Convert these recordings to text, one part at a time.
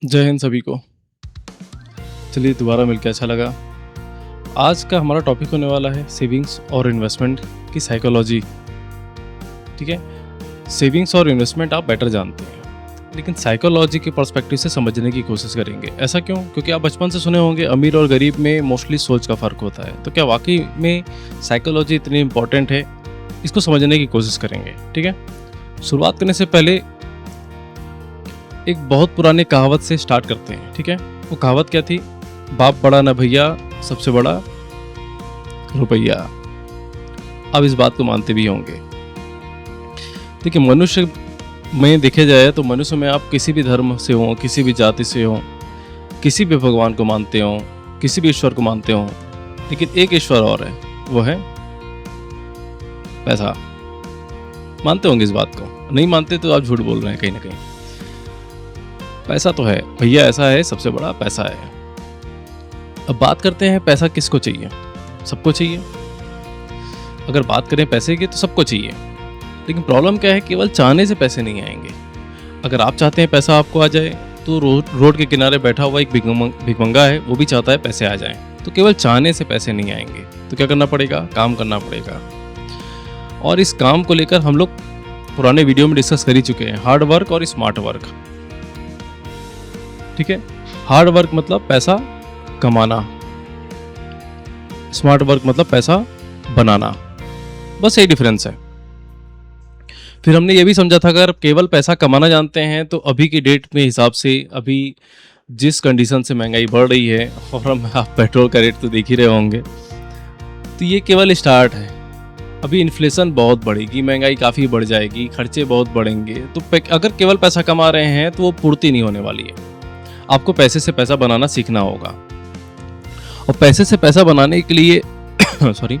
जय हिंद सभी को। चलिए दोबारा मिलकर अच्छा लगा। आज का हमारा टॉपिक होने वाला है सेविंग्स और इन्वेस्टमेंट की साइकोलॉजी। ठीक है, सेविंग्स और इन्वेस्टमेंट आप बेटर जानते हैं, लेकिन साइकोलॉजी के पर्सपेक्टिव से समझने की कोशिश करेंगे। ऐसा क्यों? क्योंकि आप बचपन से सुने होंगे अमीर और गरीब में मोस्टली सोच का फ़र्क होता है। तो क्या वाकई में साइकोलॉजी इतनी इंपॉर्टेंट है? इसको समझने की कोशिश करेंगे। ठीक है, शुरुआत करने से पहले एक बहुत पुरानी कहावत से स्टार्ट करते हैं। ठीक है, वो कहावत क्या थी? बाप बड़ा ना भैया, सबसे बड़ा रुपया। अब इस बात को मानते भी होंगे। देखिए, मनुष्य में देखे जाए तो मनुष्य में आप किसी भी धर्म से हो, किसी भी जाति से हो, किसी भी भगवान को मानते हो, किसी भी ईश्वर को मानते हो, लेकिन एक ईश्वर और है, वो है पैसा। मानते होंगे इस बात को। नहीं मानते तो आप झूठ बोल रहे हैं कहीं ना कहीं। पैसा तो है भैया, ऐसा है, सबसे बड़ा पैसा है। अब बात करते हैं पैसा किसको चाहिए? सबको चाहिए। अगर बात करें पैसे की तो सबको चाहिए, लेकिन प्रॉब्लम क्या है? केवल चाहने से पैसे नहीं आएंगे। अगर आप चाहते हैं पैसा आपको आ जाए, तो रोड के किनारे बैठा हुआ एक भिखमंगा है, वो भी चाहता है पैसे आ जाएं। तो केवल चाहने से पैसे नहीं आएंगे। तो क्या करना पड़ेगा? काम करना पड़ेगा। और इस काम को लेकर हम लोग पुराने वीडियो में डिस्कस कर ही चुके हैं, हार्ड वर्क और स्मार्ट वर्क। ठीक है, हार्ड वर्क मतलब पैसा कमाना, स्मार्ट वर्क मतलब पैसा बनाना, बस यही डिफरेंस है। फिर हमने ये भी समझा था अगर केवल पैसा कमाना जानते हैं तो अभी की डेट में हिसाब से अभी जिस कंडीशन से महंगाई बढ़ रही है, और हम आप पेट्रोल का रेट तो देख ही रहे होंगे, तो ये केवल स्टार्ट है। अभी इन्फ्लेशन बहुत बढ़ेगी, महंगाई काफ़ी बढ़ जाएगी, खर्चे बहुत बढ़ेंगे। तो अगर केवल पैसा कमा रहे हैं तो वो पूर्ति नहीं होने वाली है। आपको पैसे से पैसा बनाना सीखना होगा, और पैसे से पैसा बनाने के लिए सॉरी,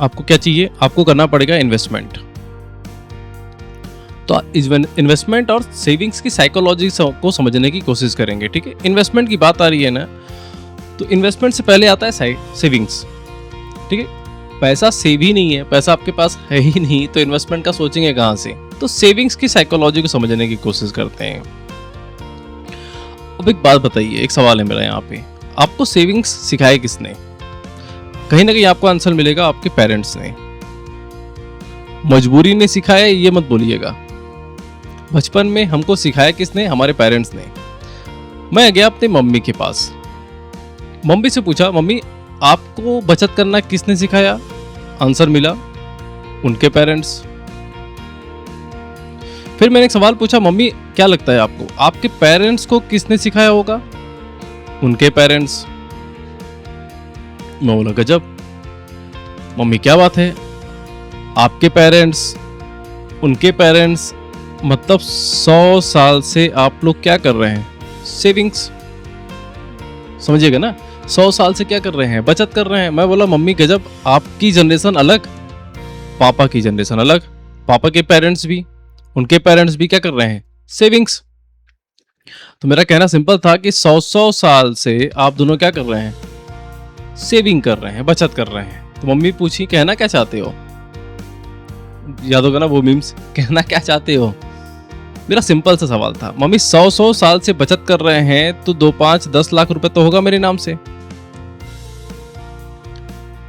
आपको क्या चाहिए? आपको करना पड़ेगा इन्वेस्टमेंट। तो इन्वेस्टमेंट और सेविंग्स की साइकोलॉजी को समझने की कोशिश करेंगे। ठीक है, इन्वेस्टमेंट की बात आ रही है ना, तो इन्वेस्टमेंट से पहले आता है सेविंग्स। ठीक है, पैसा सेव ही नहीं है, पैसा आपके पास है ही नहीं, तो इन्वेस्टमेंट का सोचेंगे कहाँ से? तो सेविंग्स की साइकोलॉजी को समझने की कोशिश करते हैं। अब एक बात बताइए, एक सवाल है मेरा यहाँ पे, आपको सेविंग्स सिखाए किसने? कहीं ना कहीं आपको आंसर मिलेगा आपके पेरेंट्स ने। मजबूरी ने सिखाया ये मत बोलिएगा। बचपन में हमको सिखाया किसने? हमारे पेरेंट्स ने। मैं गया अपनी मम्मी के पास, मम्मी से पूछा, मम्मी आपको बचत करना किसने सिखाया? आंसर मिला उनके पेरेंट्स। फिर मैंने एक सवाल पूछा, मम्मी क्या लगता है आपको, आपके पेरेंट्स को किसने सिखाया होगा? उनके पेरेंट्स। मैं बोला गजब मम्मी, क्या बात है, आपके पेरेंट्स, उनके पेरेंट्स, मतलब 100 साल से आप लोग क्या कर रहे हैं? सेविंग्स। समझिएगा ना, 100 साल से क्या कर रहे हैं? बचत कर रहे हैं। मैं बोला मम्मी गजब, आपकी जनरेशन अलग, पापा की जनरेशन अलग, पापा के पेरेंट्स भी, उनके पेरेंट्स भी क्या कर रहे हैं? सेविंग्स। तो मेरा कहना सिंपल था कि 100 साल से आप दोनों क्या कर रहे हैं? सेविंग कर रहे हैं, बचत कर रहे हैं। तो मम्मी पूछी, कहना क्या चाहते हो? याद होगा ना वो मीम्स, कहना क्या चाहते हो? मेरा सिंपल सा सवाल था, मम्मी 100 साल से बचत कर रहे हैं तो 2, 5, 10 लाख रुपए तो होगा मेरे नाम से।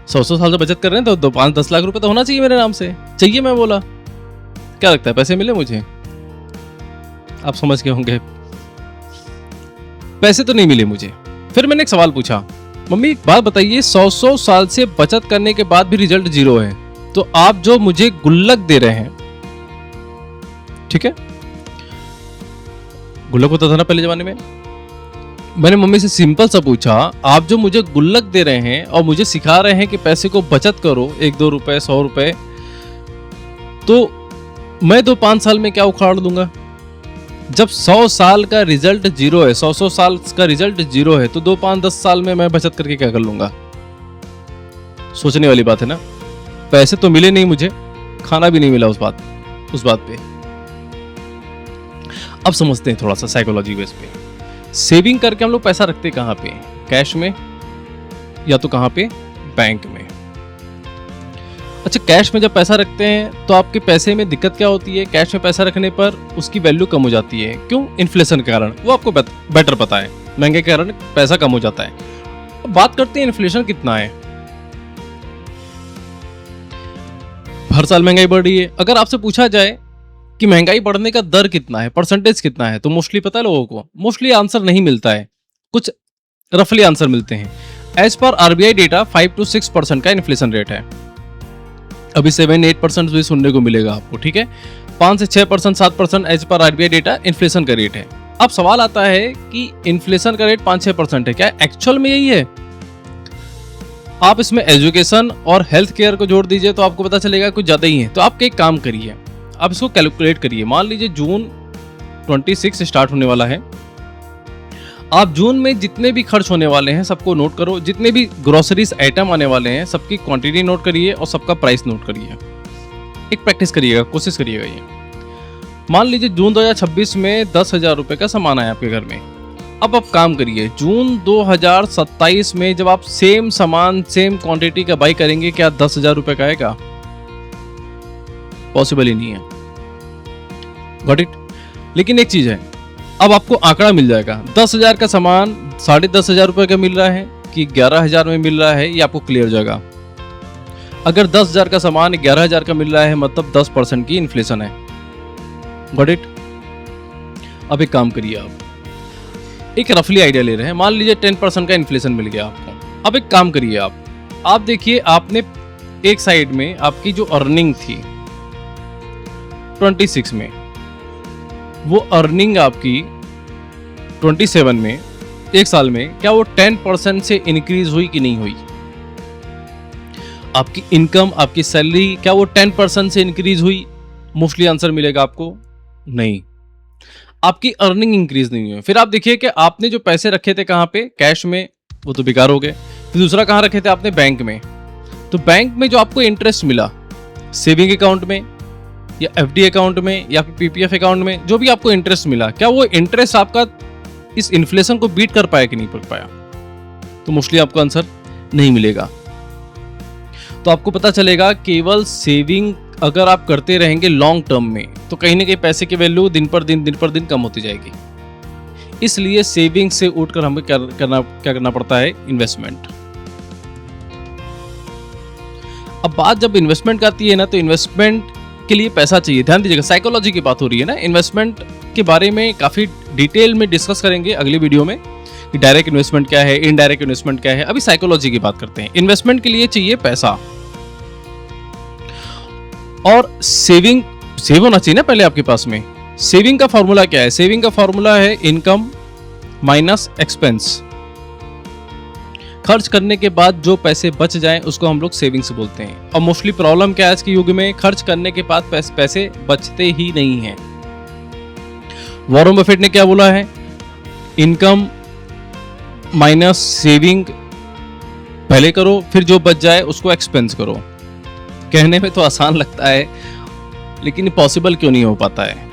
100 साल से बचत कर रहे हैं तो 2, 5, 10 लाख रुपए तो होना चाहिए मेरे नाम से। चाहिए। मैं बोला क्या लगता है पैसे मिले मुझे? आप समझ गए होंगे, पैसे तो नहीं मिले मुझे। फिर मैंने एक सवाल पूछा, मम्मी एक बात बताइए, 100 साल से बचत करने के बाद भी रिजल्ट 0 है, तो आप जो मुझे गुल्लक दे रहे हैं, ठीक है, गुल्लक होता था ना पहले जमाने में, मैंने मम्मी से सिंपल सा पूछा, आप जो मुझे गुल्लक दे रहे हैं और मुझे सिखा रहे हैं कि पैसे को बचत करो, 1-2 रुपए, 100 रुपए, तो मैं 2-5 साल में क्या उखाड़ लूंगा? जब 100 साल का रिजल्ट 0 है, 100 साल का रिजल्ट 0 है, तो 2, 5, 10 साल में मैं बचत करके क्या कर लूंगा? सोचने वाली बात है ना। पैसे तो मिले नहीं मुझे, खाना भी नहीं मिला उस बात पे। अब समझते हैं थोड़ा सा साइकोलॉजी बेस पे। सेविंग करके हम लोग पैसा रखते कहाँ पे? कैश में, या तो कहाँ पे? बैंक में। अच्छा, कैश में जब पैसा रखते हैं तो आपके पैसे में दिक्कत क्या होती है? कैश में पैसा रखने पर उसकी वैल्यू कम हो जाती है। क्यों? इन्फ्लेशन के कारण। वो आपको बेटर पता है, महंगे के कारण पैसा कम हो जाता है। अब बात करते हैं इन्फ्लेशन कितना है। हर साल महंगाई बढ़ रही है। अगर आपसे पूछा जाए कि महंगाई बढ़ने का दर कितना है, परसेंटेज कितना है, तो मोस्टली पता है लोगों को? मोस्टली आंसर नहीं मिलता है, कुछ रफली आंसर मिलते हैं। As per RBI data 5 to 6% का इन्फ्लेशन रेट है। अभी 7-8% भी सुनने को मिलेगा आपको, ठीक है। 5 से 6%, 7% as per RBI data inflation का रेट है। अब सवाल आता है कि इन्फ्लेशन का रेट 5-6% है, क्या एक्चुअल में यही है? आप इसमें एजुकेशन और हेल्थ केयर को जोड़ दीजिए तो आपको पता चलेगा कुछ ज्यादा ही है। तो आप एक काम करिए, आप इसको कैलकुलेट करिए। मान लीजिए जून 26 स्टार्ट होने वाला है। आप जून में जितने भी खर्च होने वाले हैं सबको नोट करो। जितने भी ग्रोसरीज आइटम आने वाले हैं सबकी क्वांटिटी नोट करिए और सबका प्राइस नोट करिए। एक प्रैक्टिस करिएगा, कोशिश करिएगा ये। मान लीजिए जून 2026 में 10,000 रुपये का सामान आया आपके घर में। अब आप काम करिए, जून 2027 में जब आप सेम सामान सेम क्वांटिटी का बाई करेंगे, क्या 10,000 रुपये का आएगा? पॉसिबल ही नहीं है। Got it? लेकिन एक चीज है, अब आपको आंकड़ा मिल जाएगा। 10,000 का सामान 10,500 रुपए का मिल रहा है कि 11,000 में मिल रहा है, ये आपको क्लियर हो जाएगा। अगर 10,000 का सामान 11,000 का मिल रहा है, मतलब 10% की इन्फ्लेशन है। Got it? अब एक काम करिए, आप एक रफली आइडिया ले रहे हैं। मान लीजिए 10% का इन्फ्लेशन मिल गया आपको। अब एक काम करिए, आप देखिए, आपने एक साइड में आपकी जो अर्निंग थी 26 में, वो अर्निंग आपकी 27 में, एक साल में, क्या वो 10% से इंक्रीज हुई कि नहीं हुई? आपकी इनकम, आपकी सैलरी, क्या वो 10% से इंक्रीज हुई? मोस्टली आंसर मिलेगा आपको नहीं। आपकी अर्निंग इंक्रीज नहीं हुई। फिर आप देखिए कि आपने जो पैसे रखे थे कहाँ पे, कैश में, वो तो बेकार हो गए। फिर दूसरा कहाँ रखे थे आपने? बैंक में। तो बैंक में जो आपको इंटरेस्ट मिला, सेविंग अकाउंट में या एफडी अकाउंट में या पीपीएफ अकाउंट में, जो भी आपको इंटरेस्ट मिला, क्या वो इंटरेस्ट आपका इस इन्फ्लेशन को बीट कर पाया कि नहीं कर पाया? तो मोस्टली आपको आंसर नहीं मिलेगा। तो आपको पता चलेगा केवल सेविंग अगर आप करते रहेंगे लॉन्ग टर्म में, तो कहीं ना कहीं पैसे की वैल्यू दिन पर दिन कम होती जाएगी। इसलिए सेविंग से उठकर हमें क्या करना पड़ता है? इन्वेस्टमेंट। अब बात जब इन्वेस्टमेंट का आती है ना, तो इन्वेस्टमेंट के लिए पैसा चाहिए। ध्यान दीजिएगा, साइकोलॉजी की बात हो रही है ना। इन्वेस्टमेंट के बारे में काफी डिटेल में डिस्कस करेंगे अगली वीडियो में कि डायरेक्ट इन्वेस्टमेंट क्या है, इनडायरेक्ट इन्वेस्टमेंट क्या है। अभी साइकोलॉजी की बात करते हैं। इन्वेस्टमेंट के लिए चाहिए पैसा, और सेव होना चाहिए ना पहले आपके पास में। सेविंग का फॉर्मूला क्या है? सेविंग का फॉर्मूला है इनकम माइनस एक्सपेंस। खर्च करने के बाद जो पैसे बच जाएं उसको हम लोग सेविंग्स बोलते हैं। और मोस्टली प्रॉब्लम क्या है आज के युग में? खर्च करने के बाद पैसे बचते ही नहीं हैं। वॉरेन बफेट ने क्या बोला है? इनकम माइनस सेविंग पहले करो, फिर जो बच जाए उसको एक्सपेंस करो। कहने में तो आसान लगता है, लेकिन पॉसिबल क्यों नहीं हो पाता है?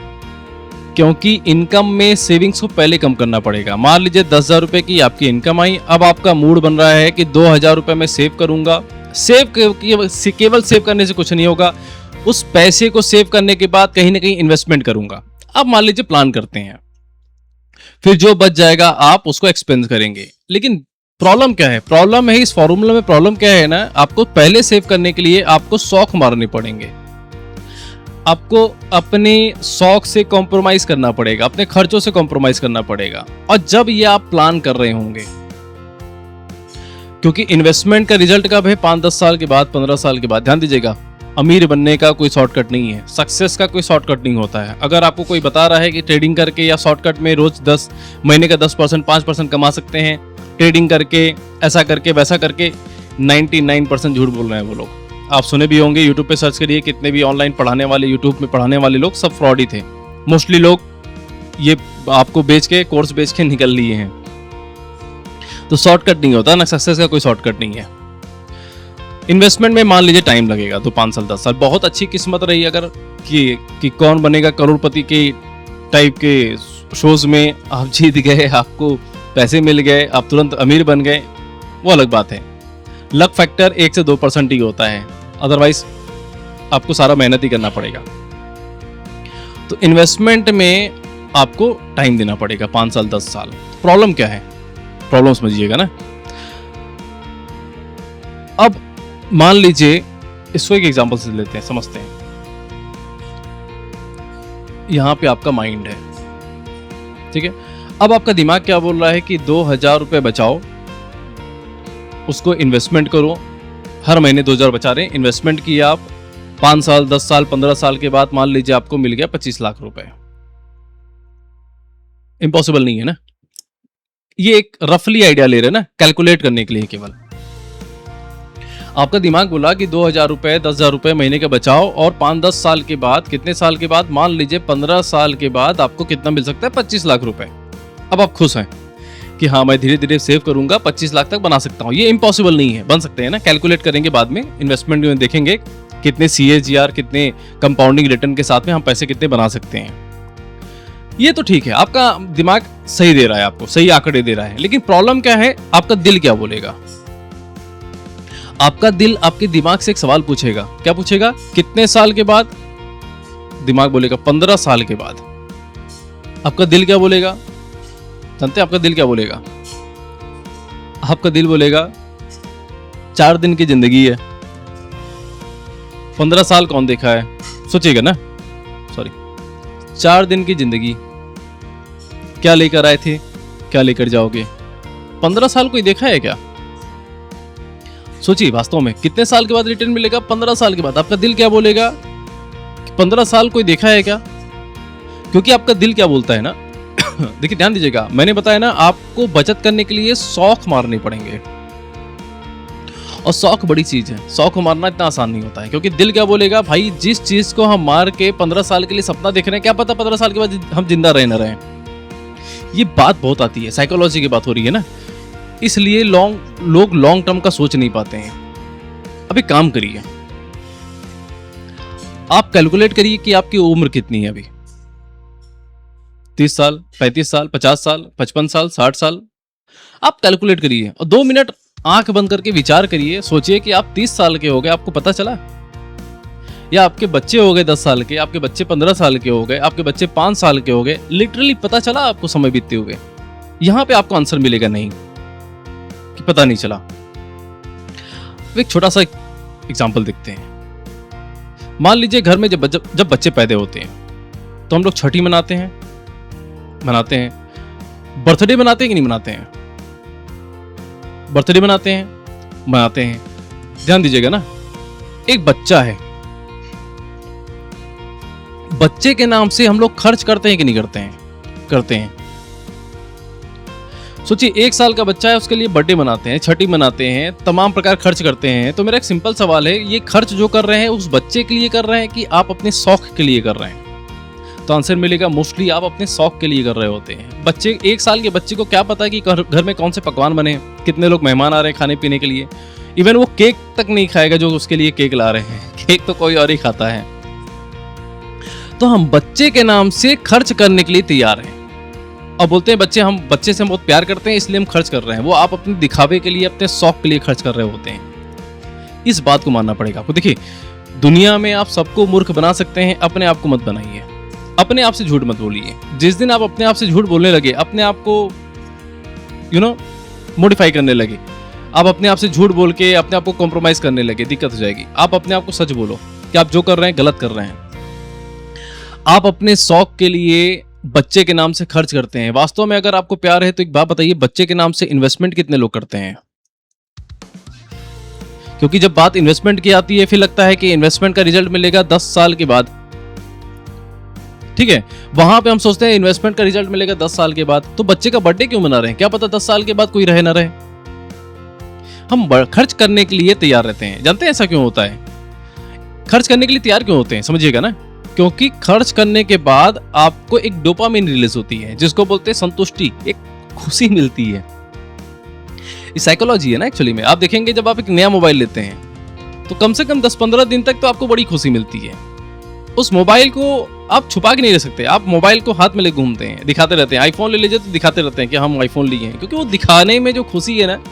क्योंकि इनकम में सेविंग्स को पहले कम करना पड़ेगा। मान लीजिए 10,000 रुपए की आपकी इनकम आई, अब आपका मूड बन रहा है कि 2,000 रुपए में सेव करूंगा। केवल सेव करने से कुछ नहीं होगा, उस पैसे को सेव करने के बाद कहीं ना कहीं इन्वेस्टमेंट करूंगा। अब मान लीजिए प्लान करते हैं, फिर जो बच जाएगा आप उसको एक्सपेंस करेंगे। लेकिन प्रॉब्लम क्या है? प्रॉब्लम है इस फॉर्मूला में, प्रॉब्लम क्या है ना, आपको पहले सेव करने के लिए आपको शौक मारने पड़ेंगे। आपको अपने शौक से कॉम्प्रोमाइज करना पड़ेगा, अपने खर्चों से कॉम्प्रोमाइज करना पड़ेगा। और जब ये आप प्लान कर रहे होंगे, क्योंकि इन्वेस्टमेंट का रिजल्ट कब है? 5-10 साल के बाद, 15 साल के बाद। ध्यान दीजिएगा, अमीर बनने का कोई शॉर्टकट नहीं है, सक्सेस का कोई शॉर्टकट नहीं होता है। अगर आपको कोई बता रहा है कि ट्रेडिंग करके या शॉर्टकट में रोज 10 महीने का 10%, 5% कमा सकते हैं, ट्रेडिंग करके, ऐसा करके, वैसा करके, 99% झूठ बोल रहे हैं वो लोग। आप सुने भी होंगे, यूट्यूब पे सर्च करिए, कितने भी ऑनलाइन पढ़ाने वाले, यूट्यूब में पढ़ाने वाले लोग सब फ्रॉड ही थे। मोस्टली लोग ये आपको बेच के, कोर्स बेच के निकल लिए हैं। तो शॉर्टकट नहीं होता ना, सक्सेस का कोई शॉर्टकट नहीं है। इन्वेस्टमेंट में मान लीजिए टाइम लगेगा, तो 5 साल 10 साल। बहुत अच्छी किस्मत रही अगर कि कौन बनेगा करोड़पति के टाइप के शोज में आप जीत गए, आपको पैसे मिल गए, आप तुरंत अमीर बन गए, वो अलग बात है। लक फैक्टर 1 से 2% ही होता है, अदरवाइज आपको सारा मेहनत ही करना पड़ेगा। तो इन्वेस्टमेंट में आपको टाइम देना पड़ेगा 5 साल 10 साल। प्रॉब्लम क्या है, प्रॉब्लम समझिएगा ना। अब मान लीजिए, इसको एक एग्जांपल से लेते हैं, समझते हैं। यहां पे आपका माइंड है, ठीक है। अब आपका दिमाग क्या बोल रहा है कि 2000 रुपये बचाओ, उसको इन्वेस्टमेंट करो, हर महीने 2000 बचा रहे हैं, इन्वेस्टमेंट किए आप, 5 साल 10 साल 15 साल के बाद मान लीजिए आपको मिल गया 25 लाख रुपए। इम्पॉसिबल नहीं है ना, ये एक रफली आइडिया ले रहे हैं ना, कैलकुलेट करने के लिए केवल। आपका दिमाग बोला कि 2000 रुपए 10,000 रुपए महीने का बचाओ, और 5-10 साल के बाद, कितने साल के बाद, मान लीजिए 15 साल के बाद आपको कितना मिल सकता है, 25 लाख रुपए। अब आप खुश हैं कि हाँ, मैं धीरे धीरे सेव करूंगा, 25 लाख तक बना सकता हूँ। ये इम्पॉसिबल नहीं है, बन सकते हैं ना, कैलकुलेट करेंगे बाद में, इन्वेस्टमेंट में देखेंगे कितने CAGR, कितने कंपाउंडिंग रिटर्न के साथ में हम पैसे कितने बना सकते हैं। ये तो ठीक है, आपका दिमाग सही दे रहा है, आपको सही आंकड़े दे रहा है, लेकिन प्रॉब्लम क्या है, आपका दिल क्या बोलेगा। आपका दिल आपके दिमाग से एक सवाल पूछेगा, क्या पूछेगा, कितने साल के बाद, दिमाग बोलेगा 15 साल के बाद। आपका दिल क्या बोलेगा, जानते हैं आपका दिल क्या बोलेगा, आपका दिल बोलेगा 4 दिन की जिंदगी है, 15 साल कौन देखा है, सोचिएगा ना, सॉरी, 4 दिन की जिंदगी, क्या लेकर आए थे, क्या लेकर जाओगे, 15 साल कोई देखा है क्या। सोचिए वास्तव में कितने साल के बाद रिटर्न मिलेगा, 15 साल के बाद। आपका दिल क्या बोलेगा कि 15 साल कोई देखा है क्या, क्योंकि आपका दिल क्या बोलता है ना देखिए ध्यान दीजिएगा, मैंने बताया ना, आपको बचत करने के लिए शौक मारने पड़ेंगे, और शौक बड़ी चीज है, शौक को मारना इतना आसान नहीं होता है, क्योंकि दिल क्या बोलेगा, भाई जिस चीज को हम मार के 15 साल के लिए सपना देख रहे हैं, क्या पता 15 साल के बाद हम जिंदा रहे न रहे। ये बात बहुत आती है, साइकोलॉजी की बात हो रही है ना, इसलिए लोग लॉन्ग टर्म का सोच नहीं पाते हैं। अभी काम करिए, आप कैलकुलेट करिए कि आपकी उम्र कितनी है अभी, 30 साल 35 साल 50 साल 55 साल 60 साल, आप कैलकुलेट करिए और 2 मिनट आंख बंद करके विचार करिए, सोचिए कि आप 30 साल के हो गए, आपको पता चला, या आपके बच्चे हो गए 10 साल के, आपके बच्चे 15 साल के हो गए, आपके बच्चे 5 साल के हो गए, लिटरली पता चला आपको समय बीतते हुए। यहां पे आपको आंसर मिलेगा नहीं कि पता नहीं चला। एक छोटा सा एग्जांपल देखते हैं। मान लीजिए घर में जब बच्चे पैदा होते हैं तो हम लोग छठी मनाते हैं, बर्थडे मनाते हैं कि नहीं मनाते हैं, बर्थडे मनाते हैं। ध्यान दीजिएगा ना, एक बच्चा है, बच्चे के नाम से हम लोग खर्च करते हैं कि नहीं करते हैं। सोचिए 1 साल का बच्चा है, उसके लिए बर्थडे मनाते हैं, छठी मनाते हैं, तमाम प्रकार खर्च करते हैं। तो मेरा एक सिंपल सवाल है, ये खर्च जो कर रहे हैं उस बच्चे के लिए कर रहे हैं कि आप अपने शौक के लिए कर रहे हैं। तो आंसर मिलेगा मोस्टली आप अपने शौक के लिए कर रहे होते हैं। बच्चे 1 साल के बच्चे को क्या पता कि घर में कौन से पकवान बने, कितने लोग मेहमान आ रहे हैं खाने पीने के लिए। इवन वो केक तक नहीं खाएगा जो उसके लिए केक ला रहे हैं, केक तो कोई और ही खाता है। तो हम बच्चे के नाम से खर्च करने के लिए तैयार हैं और बोलते हैं बच्चे, हम बच्चे से बहुत प्यार करते हैं इसलिए हम खर्च कर रहे हैं। वो आप अपने दिखावे के लिए, अपने शौक के लिए खर्च कर रहे होते हैं। इस बात को मानना पड़ेगा आपको। देखिए दुनिया में आप सबको मूर्ख बना सकते हैं, अपने आप को मत बनाइए, अपने आप से झूठ मत बोलिए। जिस दिन आप अपने आप से झूठ बोलने लगे, अपने आप को मॉडिफाई करने लगे, आप अपने आप से झूठ बोल के अपने आप को कॉम्प्रोमाइज करने लगे, दिक्कत हो जाएगी। आप अपने आप को सच बोलो कि आप जो कर रहे हैं गलत कर रहे हैं। आप अपने शौक के लिए बच्चे के नाम से खर्च करते हैं। वास्तव में अगर आपको प्यार है तो एक बात बताइए, बच्चे के नाम से इन्वेस्टमेंट कितने लोग करते हैं? क्योंकि जब बात इन्वेस्टमेंट की आती है फिर लगता है कि इन्वेस्टमेंट का रिजल्ट मिलेगा 10 साल के बाद, ठीक है। वहां पे हम सोचते हैं इन्वेस्टमेंट का रिजल्ट मिलेगा 10 साल के बाद, तो बच्चे का बर्थडे क्यों मना रहे हैं? क्या पता 10 साल के बाद कोई रहे ना रहे। हम खर्च करने के लिए तैयार रहते हैं। जानते हैं ऐसा क्यों होता है? खर्च करने के लिए तैयार क्यों होते हैं, समझिएगा ना। क्योंकि खर्च करने के बाद आपको एक डोपामिन रिलीज होती है, जिसको बोलते हैं संतुष्टि, एक खुशी मिलती है। ये साइकोलॉजी है ना एक्चुअली में। आप देखेंगे जब आप एक नया मोबाइल लेते हैं तो कम से कम 10-15 दिन तक तो आपको बड़ी खुशी मिलती है। उस मोबाइल को आप छुपा के नहीं रह सकते, आप मोबाइल को हाथ में ले घूमते हैं, दिखाते रहते हैं। आईफोन ले लीजिए तो दिखाते रहते हैं कि हम आईफोन लिए हैं, क्योंकि वो दिखाने में जो खुशी है ना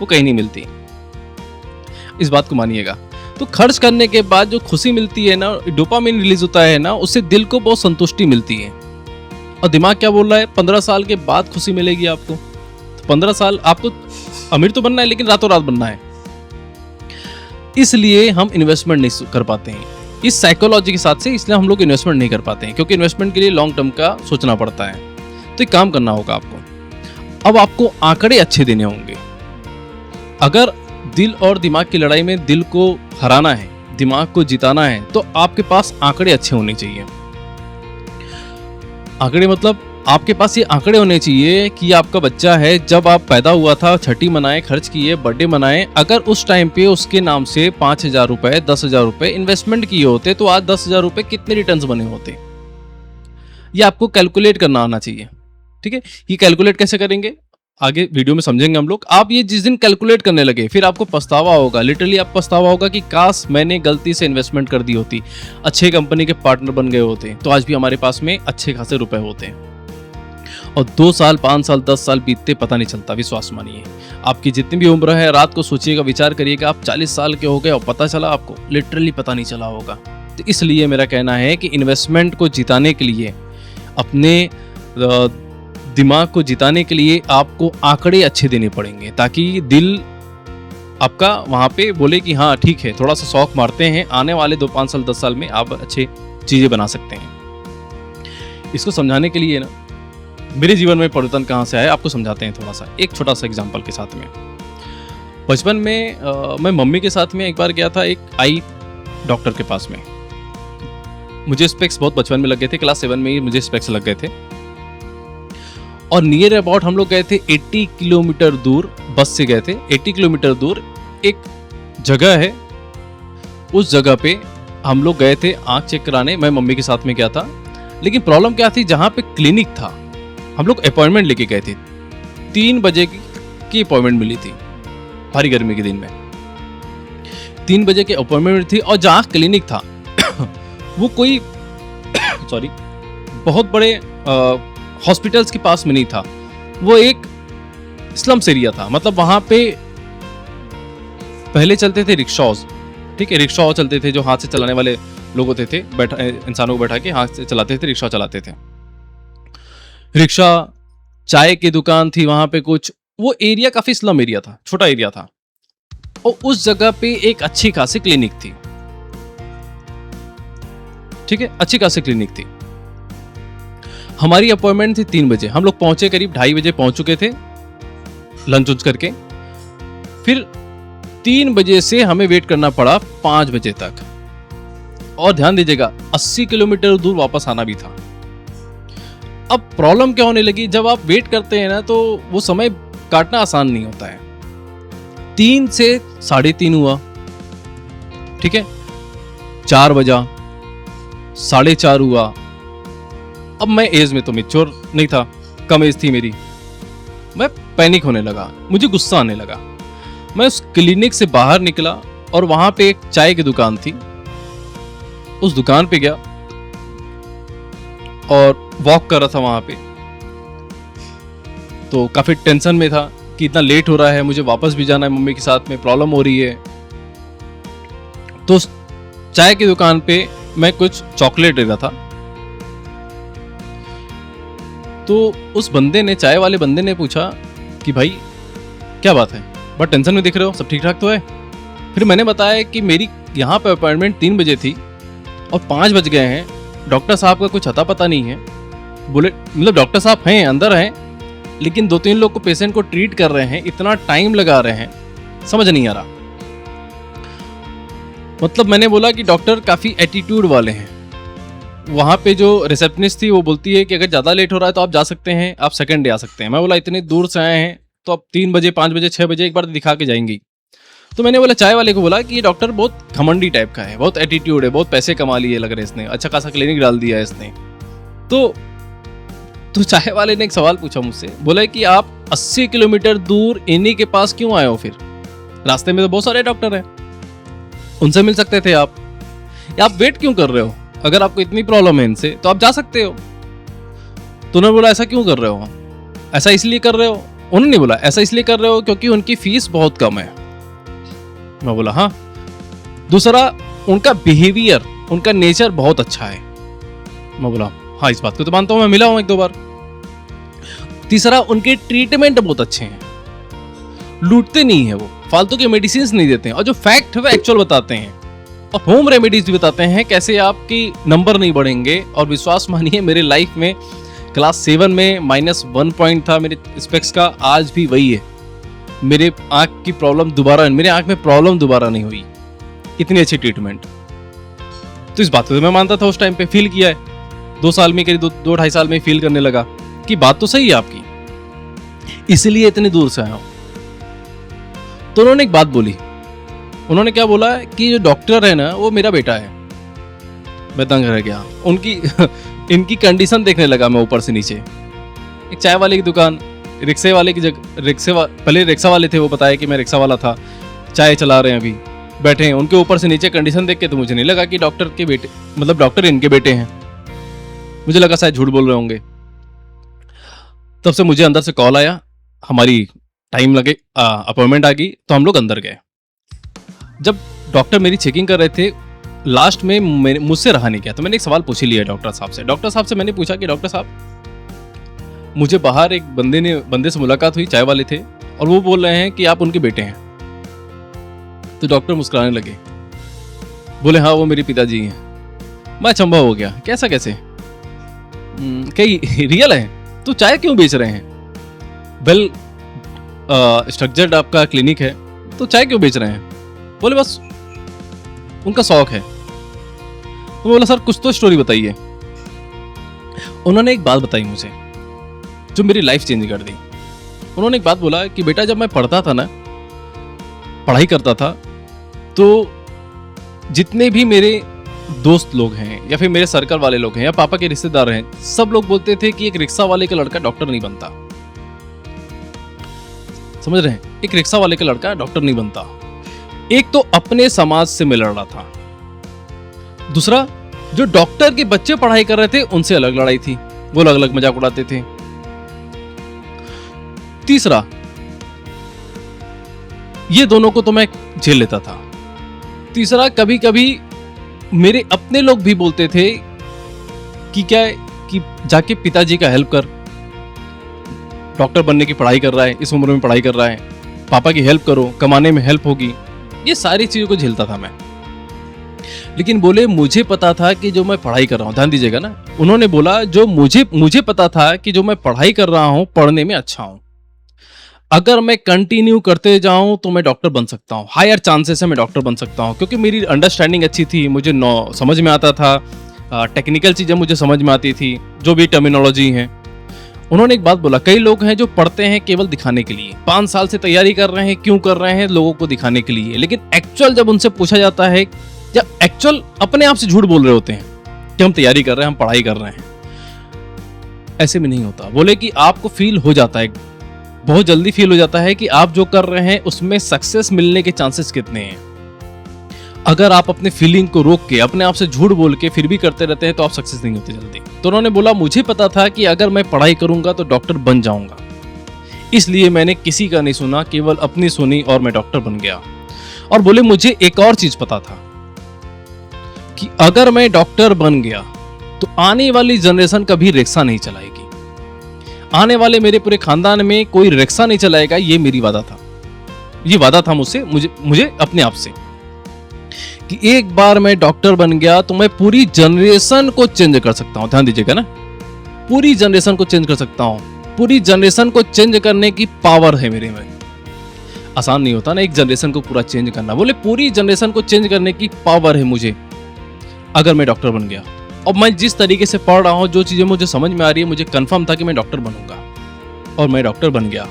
वो कहीं नहीं मिलती। इस बात को मानिएगा। तो खर्च करने के बाद जो खुशी मिलती है ना, डोपामिन रिलीज होता है ना, उससे दिल को बहुत संतुष्टि मिलती है। और दिमाग क्या बोल रहा है, 15 साल के बाद खुशी मिलेगी आपको। तो 15 साल आपको अमीर तो बनना है, लेकिन रातों रात बनना है। इसलिए हम इन्वेस्टमेंट नहीं कर पाते हैं इस साइकोलॉजी के साथ से, इसलिए हम लोग इन्वेस्टमेंट नहीं कर पाते हैं, क्योंकि इन्वेस्टमेंट के लिए लॉन्ग टर्म का सोचना पड़ता है। तो एक काम करना होगा आपको, अब आपको आंकड़े अच्छे देने होंगे। अगर दिल और दिमाग की लड़ाई में दिल को हराना है, दिमाग को जिताना है, तो आपके पास आंकड़े अच्छे होने चाहिए। आंकड़े मतलब आपके पास ये आंकड़े होने चाहिए कि आपका बच्चा है, जब आप पैदा हुआ था, छठी मनाए, खर्च किए, बर्थडे मनाए, अगर उस टाइम पे उसके नाम से 5,000 रुपए, 10,000 रुपए इन्वेस्टमेंट किए होते, तो आज 10,000 रुपए कितने रिटर्न्स बने होते। ये आपको कैलकुलेट करना आना चाहिए। ठीक है, ये कैलकुलेट कैसे करेंगे आगे वीडियो में समझेंगे हम लोग। आप ये जिस दिन कैलकुलेट करने लगे, फिर आपको पछतावा होगा, लिटरली आप पछतावा होगा कि काश मैंने गलती से इन्वेस्टमेंट कर दी होती, अच्छे कंपनी के पार्टनर बन गए होते, तो आज भी हमारे पास में अच्छे खासे रुपए होते। और 2 साल, 5 साल, 10 साल बीतते पता नहीं चलता। विश्वास मानिए, आपकी जितनी भी उम्र है, रात को सोचिएगा, विचार करिएगा, आप 40 साल के हो गए और पता चला आपको, लिटरली पता नहीं चला होगा। तो इसलिए मेरा कहना है कि इन्वेस्टमेंट को जिताने के लिए, अपने दिमाग को जिताने के लिए आपको आंकड़े अच्छे देने पड़ेंगे, ताकि दिल आपका वहाँ पे बोले कि हाँ ठीक है, थोड़ा सा शौक मारते हैं, आने वाले 2, 5 साल, 10 साल में आप अच्छे चीज़ें बना सकते हैं। इसको समझाने के लिए ना, मेरे जीवन में परिवर्तन कहाँ से आया आपको समझाते हैं थोड़ा सा, एक छोटा सा एग्जांपल के साथ में। बचपन में मैं मम्मी के साथ में एक बार गया था एक आई डॉक्टर के पास में। मुझे स्पेक्स बहुत बचपन में लग गए थे, क्लास 7 में ही मुझे स्पेक्स लग गए थे। और नियर अबाउट हम लोग गए थे 80 किलोमीटर दूर, बस से गए थे। 80 किलोमीटर दूर एक जगह है, उस जगह पे हम लोग गए थे आँख चेक कराने। मैं मम्मी के साथ में गया था, लेकिन प्रॉब्लम क्या थी, जहाँ पे क्लिनिक था, हम लोग अपॉइंटमेंट लेके गए थे। 3 बजे की अपॉइंटमेंट मिली थी, भारी गर्मी के दिन में 3 बजे की अपॉइंटमेंट थी। और जहाँ क्लिनिक था वो कोई सॉरी बहुत बड़े हॉस्पिटल्स के पास में नहीं था, वो एक स्लम्स एरिया था। मतलब वहाँ पे पहले चलते थे रिक्शाज, ठीक है, रिक्शा चलते थे, जो हाथ से चलाने वाले लोग होते थे, बैठा इंसानों को बैठा के हाथ से चलाते थे, रिक्शा चलाते थे। रिक्शा, चाय की दुकान थी वहां पे कुछ, वो एरिया काफी स्लम एरिया था, छोटा एरिया था। और उस जगह पे एक अच्छी खासी क्लिनिक थी, ठीक है, अच्छी खासी क्लिनिक थी। हमारी अपॉइंटमेंट थी 3 बजे, हम लोग पहुंचे करीब 2:30 बजे पहुंच चुके थे लंच उंच करके। फिर 3 बजे से हमें वेट करना पड़ा 5 बजे तक। और ध्यान दीजिएगा 80 किलोमीटर दूर वापस आना भी था। अब प्रॉब्लम क्या होने लगी, जब आप वेट करते हैं ना, तो वो समय काटना आसान नहीं होता है। 3 से 3:30 हुआ, ठीक है, 4 बजा, 4:30 हुआ। अब मैं एज में तो मैच्योर नहीं था, कम एज थी मेरी। मैं पैनिक होने लगा, मुझे गुस्सा आने लगा। मैं उस क्लिनिक से बाहर निकला और वहां पे एक चाय की दुकान थी, उस दुकान पे गया और वॉक कर रहा था वहां पे। तो काफी टेंशन में था कि इतना लेट हो रहा है, मुझे वापस भी जाना है, मम्मी के साथ में प्रॉब्लम हो रही है। तो चाय की दुकान पे मैं कुछ चॉकलेट ले रहा था। तो उस बंदे ने, चाय वाले बंदे ने पूछा कि भाई क्या बात है, बहुत टेंशन में दिख रहे हो, सब ठीक ठाक तो है। फिर मैंने बताया कि मेरी यहाँ पे अपॉइंटमेंट 3 बजे थी और 5 बज गए हैं, डॉक्टर साहब का कुछ अता पता नहीं है। बोले मतलब डॉक्टर साहब हैं, अंदर हैं, लेकिन 2-3 लोग को, पेशेंट को ट्रीट कर रहे हैं, इतना टाइम लगा रहे हैं, समझ नहीं आ रहा। मतलब मैंने बोला कि डॉक्टर काफ़ी एटीट्यूड वाले हैं। वहाँ पे जो रिसेप्शनिस्ट थी वो बोलती है कि अगर ज़्यादा लेट हो रहा है तो आप जा सकते हैं, आप सेकंड डे आ सकते हैं। मैं बोला इतनी दूर से आए हैं तो अब 3 बजे, 5 बजे, 6 बजे एक बार दिखा के जाएंगी। तो मैंने बोला, चाय वाले को बोला कि ये डॉक्टर बहुत घमंडी टाइप का है, बहुत एटीट्यूड है, बहुत पैसे कमा लिए लग रहे इसने, अच्छा खासा क्लिनिक डाल दिया है इसने। तो चाय वाले ने एक सवाल पूछा मुझसे, बोला कि आप 80 किलोमीटर दूर इन्हीं के पास क्यों आए हो, फिर रास्ते में तो बहुत सारे डॉक्टर हैं, उनसे मिल सकते थे आप, या आप वेट क्यों कर रहे हो? अगर आपको इतनी प्रॉब्लम है इनसे तो आप जा सकते हो। तो उन्होंने बोला ऐसा क्यों कर रहे हो, ऐसा इसलिए कर रहे हो। उन्होंने नहीं बोला ऐसा इसलिए कर रहे हो क्योंकि उनकी फीस बहुत कम है। मैं बोला हाँ, दूसरा, उनका बिहेवियर, उनका नेचर बहुत अच्छा है। मैं बोला हाँ, इस बात को तो मानता हूँ, मैं मिला हूं 1-2 बार। तीसरा, उनके ट्रीटमेंट बहुत अच्छे हैं, लूटते नहीं है वो, फालतू के मेडिसिन नहीं देते हैं, और जो फैक्ट है वो एक्चुअल बताते हैं, और होम रेमेडीज भी बताते हैं कैसे आपकी नंबर नहीं बढ़ेंगे। और विश्वास मानिए, मेरे लाइफ में क्लास 7 में -1 पॉइंट था मेरे स्पेक्स का, आज भी वही है। मेरे आंख की प्रॉब्लम दोबारा, मेरे आंख में प्रॉब्लम दोबारा नहीं हुई, इतनी अच्छी ट्रीटमेंट। तो इस बात को तो मैं मानता था उस टाइम पे, फील किया है 2 साल में, करीब 2-2.5 साल में फील करने लगा कि बात तो सही है आपकी, इसलिए इतने दूर से आया हूं। तो उन्होंने एक बात बोली, उन्होंने क्या बोला कि जो डॉक्टर है ना वो मेरा बेटा है। मैं दंग रह गया, उनकी इनकी कंडीशन देखने लगा मैं ऊपर से नीचे। एक चाय वाले की दुकान, रिक्शे वाले की जगह, पहले रिक्शा वाले थे, वो बताया कि मैं रिक्शा वाला था, चाय चला रहे हैं अभी, बैठे हैं। उनके ऊपर से नीचे कंडीशन देख के तो मुझे नहीं लगा कि डॉक्टर के बेटे, मतलब डॉक्टर इनके बेटे हैं। मुझे लगा शायद झूठ बोल रहे होंगे। तब से मुझे अंदर से कॉल आया, हमारी टाइम लगे, अपॉइंटमेंट आ गई, तो हम लोग अंदर गए। जब डॉक्टर मेरी चेकिंग कर रहे थे, लास्ट में मुझसे रहा नहीं गया, तो मैंने एक सवाल पूछ ही लिया डॉक्टर साहब से। डॉक्टर साहब से मैंने पूछा कि डॉक्टर साहब, मुझे बाहर एक बंदे से मुलाकात हुई, चाय वाले थे, और वो बोल रहे हैं कि आप उनके बेटे हैं। तो डॉक्टर मुस्कुराने लगे, बोले हाँ वो मेरे पिताजी हैं। मैं अचंभा हो गया, कैसा कैसे, कहीं रियल है? तो चाय क्यों बेच रहे हैं? वेल स्ट्रक्चर्ड आपका क्लिनिक है, तो चाय क्यों बेच रहे हैं? बोले बस उनका शौक है। तो बोला सर कुछ तो स्टोरी बताइए। उन्होंने एक बात बताई मुझे जो मेरी लाइफ चेंज कर दी। उन्होंने एक बात बोला कि बेटा, जब मैं पढ़ता था ना, पढ़ाई करता था, तो जितने भी मेरे दोस्त लोग हैं या फिर मेरे सर्कल वाले लोग हैं या पापा के रिश्तेदार हैं, सब लोग बोलते थे कि एक रिक्शा वाले का लड़का डॉक्टर नहीं बनता। समझ रहे हैं? एक रिक्शा वाले का लड़का डॉक्टर नहीं बनता। एक तो अपने समाज से मैं लड़ रहा था, दूसरा जो डॉक्टर के बच्चे पढ़ाई कर रहे थे उनसे अलग लड़ाई थी, वो अलग अलग मजाक उड़ाते थे। तीसरा, ये दोनों को तो मैं झेल लेता था। तीसरा, कभी कभी मेरे अपने लोग भी बोलते थे कि क्या है कि जाके पिताजी का हेल्प कर, डॉक्टर बनने की पढ़ाई कर रहा है, इस उम्र में पढ़ाई कर रहा है, पापा की हेल्प करो, कमाने में हेल्प होगी। ये सारी चीजों को झेलता था मैं। लेकिन बोले मुझे पता था कि जो मैं पढ़ाई कर रहा हूं, ध्यान दीजिएगा ना, उन्होंने बोला जो मुझे पता था कि जो मैं पढ़ाई कर रहा हूं, पढ़ने में अच्छा हूं, अगर मैं कंटिन्यू करते जाऊं तो मैं डॉक्टर बन सकता हूं, हायर चांसेस है मैं डॉक्टर बन सकता हूं, क्योंकि मेरी अंडरस्टैंडिंग अच्छी थी, मुझे समझ में आता था, टेक्निकल चीजें मुझे समझ में आती थी, जो भी टर्मिनोलॉजी है। उन्होंने एक बात बोला, कई लोग हैं जो पढ़ते हैं केवल दिखाने के लिए, 5 साल से तैयारी कर रहे हैं, क्यों कर रहे हैं? लोगों को दिखाने के लिए। लेकिन एक्चुअल जब उनसे पूछा जाता है, या एक्चुअल अपने आप से झूठ बोल रहे होते हैं कि हम तैयारी कर रहे हैं, हम पढ़ाई कर रहे हैं। ऐसे में नहीं होता। बोले कि आपको फील हो जाता है, बहुत जल्दी फील हो जाता है कि आप जो कर रहे हैं उसमें सक्सेस मिलने के चांसेस कितने हैं। अगर आप अपने फीलिंग को रोक के, अपने आप से झूठ बोल के फिर भी करते रहते हैं तो आप सक्सेस नहीं होते जल्दी। तो उन्होंने बोला मुझे पता था कि अगर मैं पढ़ाई करूंगा तो डॉक्टर बन जाऊंगा, इसलिए मैंने किसी का नहीं सुना, केवल अपनी सुनी और मैं डॉक्टर बन गया। और बोले मुझे एक और चीज पता था कि अगर मैं डॉक्टर बन गया तो आने वाली जनरेशन कभी रिक्शा नहीं चलाएगी, आने वाले मेरे पूरे खानदान में कोई रिक्शा नहीं चलाएगा। ये मेरी वादा था, ये वादा था मुझे अपने आप से कि एक बार मैं डॉक्टर बन गया तो मैं पूरी जनरेशन को चेंज कर सकता हूं। ध्यान दीजिएगा ना, पूरी जनरेशन को चेंज कर सकता हूं। पूरी जनरेशन को चेंज करने की पावर है मेरे में। आसान नहीं होता ना एक जनरेशन को पूरा चेंज करना। बोले पूरी जनरेशन को चेंज करने की पावर है मुझे अगर मैं डॉक्टर बन गया। और मैं जिस तरीके से पढ़ रहा हूं, जो चीजें मुझे समझ में आ रही है, मुझे कंफर्म था कि मैं डॉक्टर बनूंगा, और मैं डॉक्टर बन गया।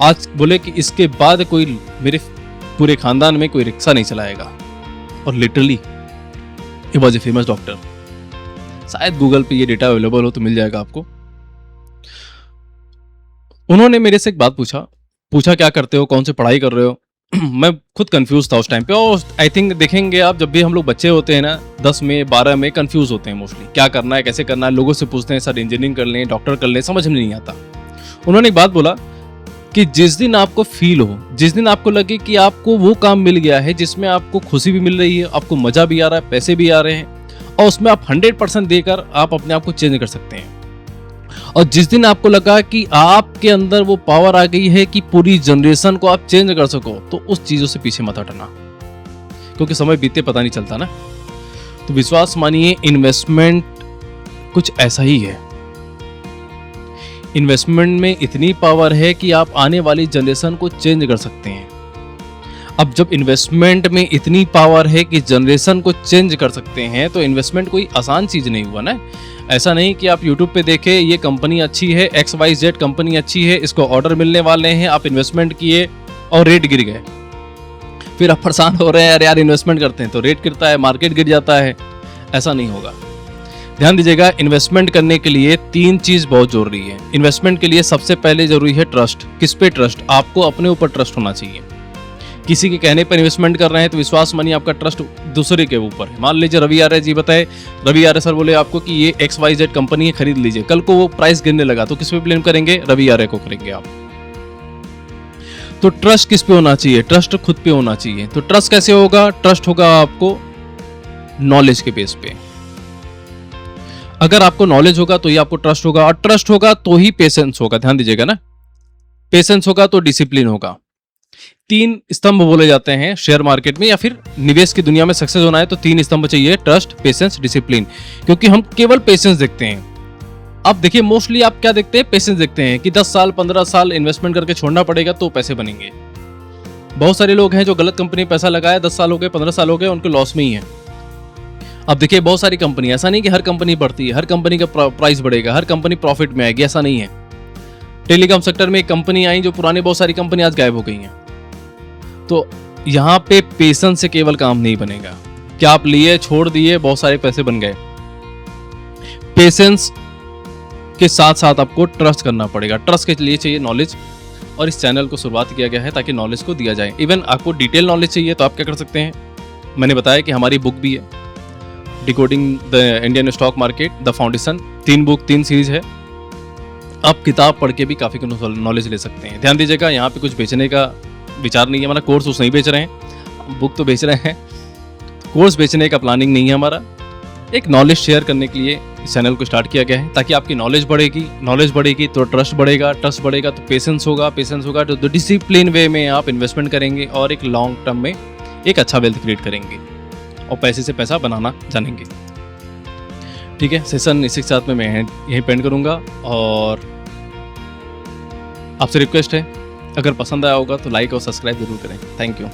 आज बोले कि इसके बाद कोई मेरे पूरे खानदान में कोई रिक्शा नहीं चलाएगा। और literally he was a famous doctor. शायद गूगल पे ये डेटा अवेलेबल हो तो मिल जाएगा आपको। उन्होंने मेरे से एक बात पूछा क्या करते हो, कौन से पढ़ाई कर रहे हो। मैं खुद कंफ्यूज था उस टाइम पे। और आई थिंक देखेंगे आप, जब भी हम लोग बच्चे होते हैं ना, 10 में 12 में कंफ्यूज होते हैं मोस्टली, क्या करना है, कैसे करना है। लोगों से पूछते हैं सर इंजीनियरिंग कर लें, डॉक्टर कर लें, समझ में नहीं आता। उन्होंने एक बात बोला कि जिस दिन आपको फील हो, जिस दिन आपको लगे कि आपको वो काम मिल गया है जिसमें आपको खुशी भी मिल रही है, आपको मजा भी आ रहा है, पैसे भी आ रहे हैं और उसमें आप 100% देकर आप अपने आप को चेंज कर सकते हैं। और जिस दिन आपको लगा कि आपके अंदर वो पावर आ गई है कि पूरी जनरेशन को आप चेंज कर सको, तो उस चीजों से पीछे मत हटना, क्योंकि समय बीते पता नहीं चलता ना। तो विश्वास मानिए, इन्वेस्टमेंट कुछ ऐसा ही है। इन्वेस्टमेंट में इतनी पावर है कि आप आने वाली जनरेशन को चेंज कर सकते हैं। अब जब इन्वेस्टमेंट में इतनी पावर है कि जनरेशन को चेंज कर सकते हैं, तो इन्वेस्टमेंट कोई आसान चीज नहीं हुआ ना। ऐसा नहीं कि आप यूट्यूब पे देखे ये कंपनी अच्छी है, XYZ कंपनी अच्छी है, इसको ऑर्डर मिलने वाले हैं, आप इन्वेस्टमेंट किए और रेट गिर गए, फिर आप परेशान हो रहे हैं, अरे यार इन्वेस्टमेंट करते हैं तो रेट गिरता है, मार्केट गिर जाता है। ऐसा नहीं होगा। ध्यान दीजिएगा, इन्वेस्टमेंट करने के लिए 3 चीज बहुत जरूरी है। इन्वेस्टमेंट के लिए सबसे पहले जरूरी है ट्रस्ट। किस पे ट्रस्ट? आपको अपने ऊपर ट्रस्ट होना चाहिए। किसी के कहने पर इन्वेस्टमेंट कर रहे हैं तो विश्वास मानिए आपका ट्रस्ट दूसरे के ऊपर है। मान लीजिए रवि आर्य जी बताए, रवि आर्य सर बोले आपको कि ये XYZ कंपनी है, खरीद लीजिए। कल को वो प्राइस गिरने लगा तो किस पे ब्लेम करेंगे? रवि आर्य को करेंगे आप। तो ट्रस्ट किस पे होना चाहिए? ट्रस्ट खुद पे होना चाहिए। तो ट्रस्ट कैसे होगा? ट्रस्ट होगा आपको नॉलेज के बेस पे। अगर आपको नॉलेज होगा तो ही आपको ट्रस्ट होगा, और ट्रस्ट होगा तो ही पेशेंस होगा। ध्यान दीजिएगा ना, पेशेंस होगा तो डिसिप्लिन होगा। 3 स्तंभ बोले जाते हैं शेयर मार्केट में या फिर निवेश की दुनिया में सक्सेस होना है तो 3 स्तंभ चाहिए, ट्रस्ट, पेशेंस, डिसिप्लिन। क्योंकि हम केवल पेशेंस देखते हैं। अब देखिए, मोस्टली आप क्या देखते हैं? पेशेंस देखते हैं कि 10 साल 15 साल इन्वेस्टमेंट करके छोड़ना पड़ेगा तो पैसे बनेंगे। बहुत सारे लोग हैं जो गलत कंपनी में पैसा लगाया, 10 साल हो गए, 15 साल हो गए, उनके लॉस में ही है। अब देखिए, बहुत सारी कंपनी, ऐसा नहीं कि हर कंपनी बढ़ती है, हर कंपनी का प्राइस बढ़ेगा, हर कंपनी प्रॉफिट में आएगी, ऐसा नहीं है। टेलीकॉम सेक्टर में एक कंपनी आई जो पुरानी बहुत सारी कंपनी आज गायब हो गई हैं। तो यहाँ पे पेशेंस से केवल काम नहीं बनेगा। क्या आप लिए, छोड़ दिए, बहुत सारे पैसे बन गए। पेशेंस के साथ साथ आपको ट्रस्ट करना पड़ेगा। ट्रस्ट के लिए चाहिए नॉलेज, और इस चैनल को शुरुआत किया गया है ताकि नॉलेज को दिया जाए। इवन आपको डिटेल नॉलेज चाहिए तो आप क्या कर सकते हैं? मैंने बताया कि हमारी बुक भी है, decoding the Indian stock market, the foundation. 3 book, 3 series है। आप किताब पढ़ के भी काफ़ी नॉलेज ले सकते हैं। ध्यान दीजिएगा, यहाँ पे कुछ बेचने का विचार नहीं है हमारा। कोर्स उस नहीं बेच रहे हैं, बुक तो बेच रहे हैं। कोर्स बेचने का प्लानिंग नहीं है हमारा। एक नॉलेज शेयर करने के लिए इस चैनल को स्टार्ट किया गया है ताकि आपकी नॉलेज बढ़ेगी तो ट्रस्ट बढ़ेगा तो पेशेंस होगा तो डिसिप्लिन वे में आप इन्वेस्टमेंट करेंगे और एक लॉन्ग टर्म में एक अच्छा वेल्थ क्रिएट करेंगे और पैसे से पैसा बनाना जानेंगे। ठीक है, सेशन इसी के साथ में मैं यहीं पेंड करूँगा, और आपसे रिक्वेस्ट है, अगर पसंद आया होगा तो लाइक और सब्सक्राइब जरूर करें। Thank you.